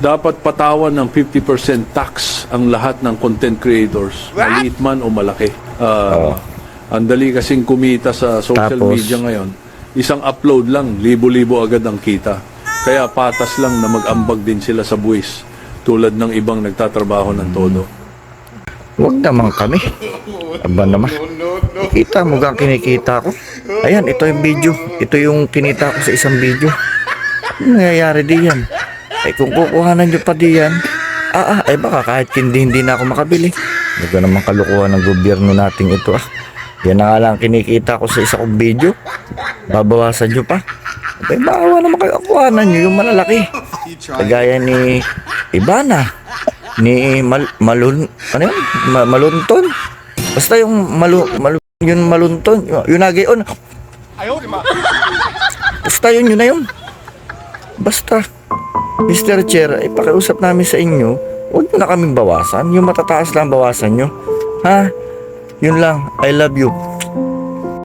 dapat patawan ng 50% tax ang lahat ng content creators, maliit man o malaki. Ang dali kasing kumita sa social Tapos, media ngayon. Isang upload lang, libo-libo agad ang kita. Kaya patas lang na mag-ambag din sila sa buwis, tulad ng ibang nagtatrabaho ng todo. Huwag naman kami. Aba naman. Kita mo ga kinikita ko. Ayan, ito yung video. Ito yung kinita ko sa isang video. Ano nangyayari diyan? Ay kung kukuhanan nyo pa diyan, ay baka kahit hindi na ako makabili. Huwag naman kalukuhan ng gobyerno nating ito Yan na nga lang kinikita ko sa isa kong video. Babawasan nyo pa. Ay bakawa naman kayo kuhanan nyo yung malalaki. Kagaya ni Ibana, ni ano yun? Malunton. Basta yung yung malunton, yung nagayon. Basta yun na yun. Basta, Mr. Chair, pakiusap namin sa inyo, huwag nyo na kaming bawasan. Yung matataas lang bawasan nyo. Ha? Yun lang. I love you.